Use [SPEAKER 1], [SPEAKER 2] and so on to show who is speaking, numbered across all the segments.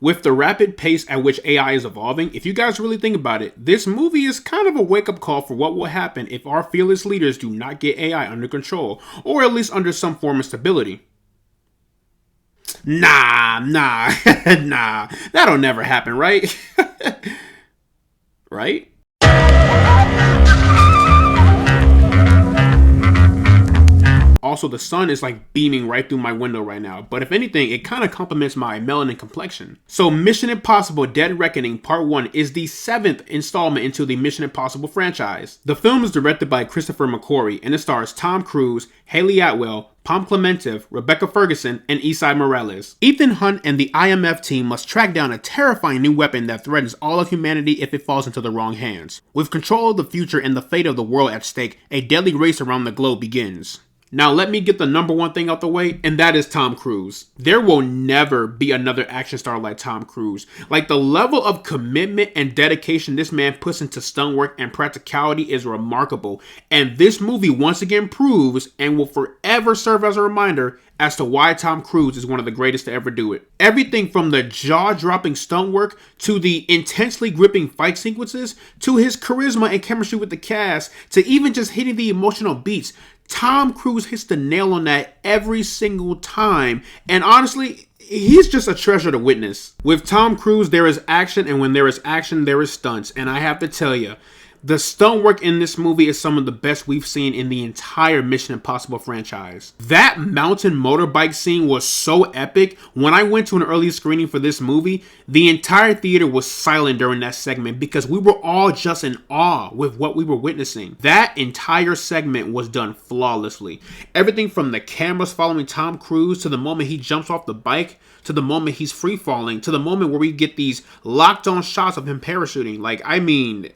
[SPEAKER 1] With the rapid pace at which AI is evolving, if you guys really think about it, this movie is kind of a wake-up call for what will happen if our fearless leaders do not get AI under control, or at least under some form of stability. Nah, that'll never happen, right? Right? Also, the sun is like beaming right through my window right now, but if anything, it kind of complements my melanin complexion. So Mission Impossible Dead Reckoning Part 1 is the 7th installment into the Mission Impossible franchise. The film is directed by Christopher McQuarrie, and it stars Tom Cruise, Haley Atwell, Pom Klementieff, Rebecca Ferguson, and Esai Morales. Ethan Hunt and the IMF team must track down a terrifying new weapon that threatens all of humanity if it falls into the wrong hands. With control of the future and the fate of the world at stake, a deadly race around the globe begins. Now let me get the number one thing out the way, and that is Tom Cruise. There will never be another action star like Tom Cruise. Like, the level of commitment and dedication this man puts into stunt work and practicality is remarkable. And this movie once again proves and will forever serve as a reminder as to why Tom Cruise is one of the greatest to ever do it. Everything from the jaw-dropping stunt work, to the intensely gripping fight sequences, to his charisma and chemistry with the cast, to even just hitting the emotional beats, Tom Cruise hits the nail on that every single time. And honestly, he's just a treasure to witness. With Tom Cruise, there is action, and when there is action, there is stunts. And I have to tell you, the stunt work in this movie is some of the best we've seen in the entire Mission Impossible franchise. That mountain motorbike scene was so epic. When I went to an early screening for this movie, the entire theater was silent during that segment because we were all just in awe with what we were witnessing. That entire segment was done flawlessly. Everything from the cameras following Tom Cruise, to the moment he jumps off the bike, to the moment he's free falling, to the moment where we get these locked on shots of him parachuting.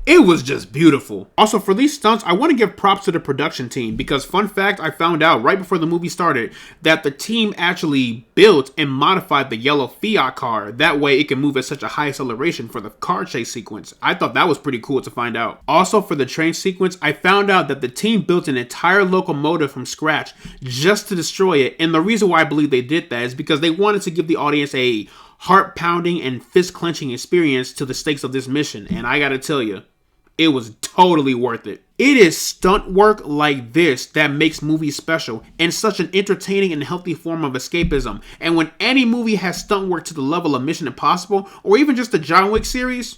[SPEAKER 1] It was just beautiful. Also, for these stunts, I want to give props to the production team because, fun fact, I found out right before the movie started that the team actually built and modified the yellow Fiat car. That way it can move at such a high acceleration for the car chase sequence. I thought that was pretty cool to find out. Also, for the train sequence, I found out that the team built an entire locomotive from scratch just to destroy it. And the reason why I believe they did that is because they wanted to give the audience a heart-pounding and fist-clenching experience to the stakes of this mission. And I gotta tell you, it was totally worth it. It is stunt work like this that makes movies special, and such an entertaining and healthy form of escapism. And when any movie has stunt work to the level of Mission Impossible, or even just the John Wick series,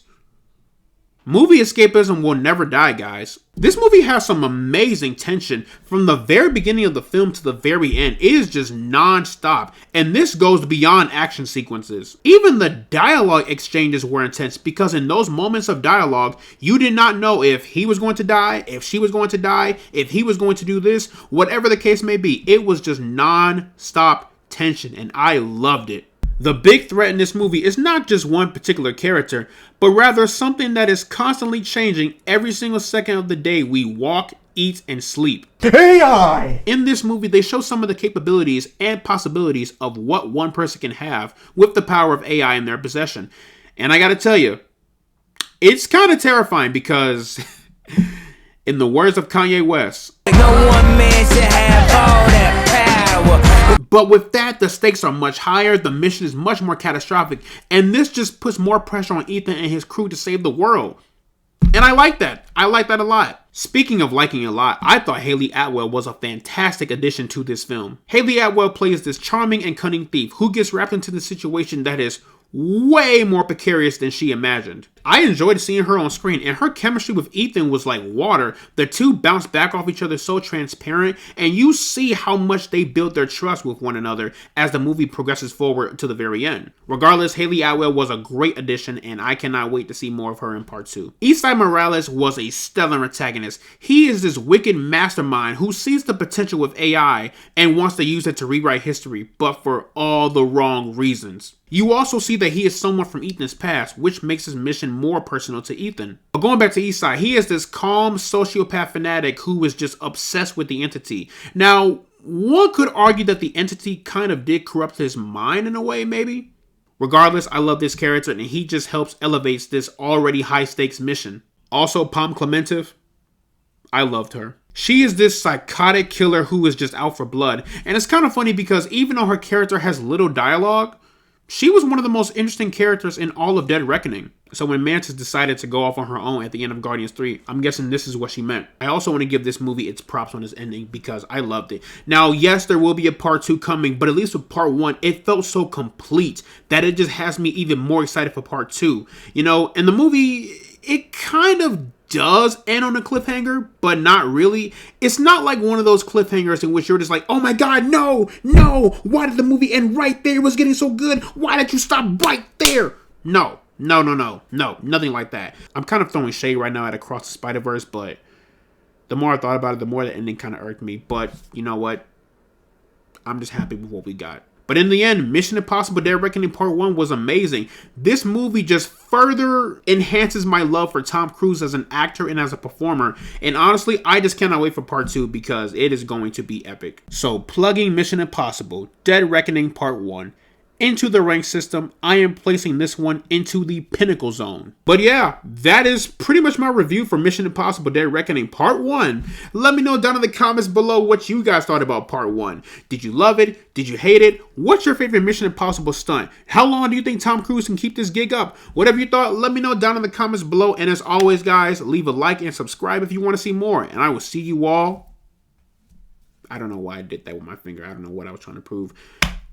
[SPEAKER 1] movie escapism will never die, guys. This movie has some amazing tension from the very beginning of the film to the very end. It is just non-stop, and this goes beyond action sequences. Even the dialogue exchanges were intense because in those moments of dialogue, you did not know if he was going to die, if she was going to die, if he was going to do this, whatever the case may be. It was just non-stop tension, and I loved it. The big threat in this movie is not just one particular character, but rather something that is constantly changing every single second of the day we walk, eat, and sleep. AI! In this movie, they show some of the capabilities and possibilities of what one person can have with the power of AI in their possession. And I gotta tell you, it's kind of terrifying because, in the words of Kanye West, no one man should have all that power. But with that, the stakes are much higher, the mission is much more catastrophic, and this just puts more pressure on Ethan and his crew to save the world. And I like that. I like that a lot. Speaking of liking a lot, I thought Haley Atwell was a fantastic addition to this film. Haley Atwell plays this charming and cunning thief who gets wrapped into the situation that is way more precarious than she imagined. I enjoyed seeing her on screen, and her chemistry with Ethan was like water. The two bounce back off each other so transparent, and you see how much they build their trust with one another as the movie progresses forward to the very end. Regardless, Haley Atwell was a great addition, and I cannot wait to see more of her in part 2. Esai Morales was a stellar antagonist. He is this wicked mastermind who sees the potential with AI and wants to use it to rewrite history, but for all the wrong reasons. You also see that he is someone from Ethan's past, which makes his mission more personal to Ethan. But going back to Esai, he is this calm sociopath fanatic who is just obsessed with the entity. Now, one could argue that the entity kind of did corrupt his mind in a way, maybe? Regardless, I love this character, and he just helps elevates this already high-stakes mission. Also, Pom Klementieff, I loved her. She is this psychotic killer who is just out for blood. And it's kind of funny because even though her character has little dialogue, she was one of the most interesting characters in all of Dead Reckoning. So when Mantis decided to go off on her own at the end of Guardians 3, I'm guessing this is what she meant. I also want to give this movie its props on its ending because I loved it. Now, yes, there will be a part 2 coming, but at least with part 1, it felt so complete that it just has me even more excited for part 2. You know, and the movie, it kind of does end on a cliffhanger, but not really. It's not like one of those cliffhangers in which you're just like, oh my god, no, why did the movie end right there? It was getting so good. Why did you stop right there? No, nothing like that. I'm kind of throwing shade right now at Across the Spider-Verse, but the more I thought about it, the more the ending kind of irked me. But you know what? I'm just happy with what we got. But in the end, Mission Impossible Dead Reckoning Part 1 was amazing. This movie just further enhances my love for Tom Cruise as an actor and as a performer. And honestly, I just cannot wait for Part 2 because it is going to be epic. So plugging Mission Impossible Dead Reckoning Part 1 into the rank system, I am placing this one into the pinnacle zone. But yeah, that is pretty much my review for Mission Impossible Dead Reckoning Part 1. Let me know down in the comments below what you guys thought about Part 1. Did you love it? Did you hate it? What's your favorite Mission Impossible stunt? How long do you think Tom Cruise can keep this gig up? Whatever you thought, let me know down in the comments below. And as always, guys, leave a like and subscribe if you want to see more. And I will see you all. I don't know why I did that with my finger. I don't know what I was trying to prove.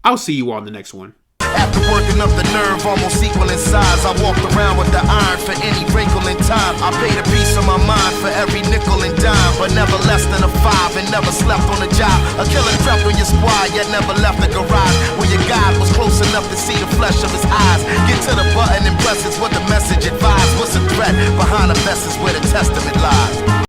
[SPEAKER 1] I'll see you all in the next one.
[SPEAKER 2] After working up the nerve, almost equal in size, I walked around with the iron for any wrinkle in time. I paid a piece of my mind for every nickel and dime, but never less than a 5 and never slept on a job. A killer crept on your squad, yet never left the garage, where your God was close enough to see the flesh of his eyes. Get to the button and press is what the message advised. What's the threat behind the message where the testament lies?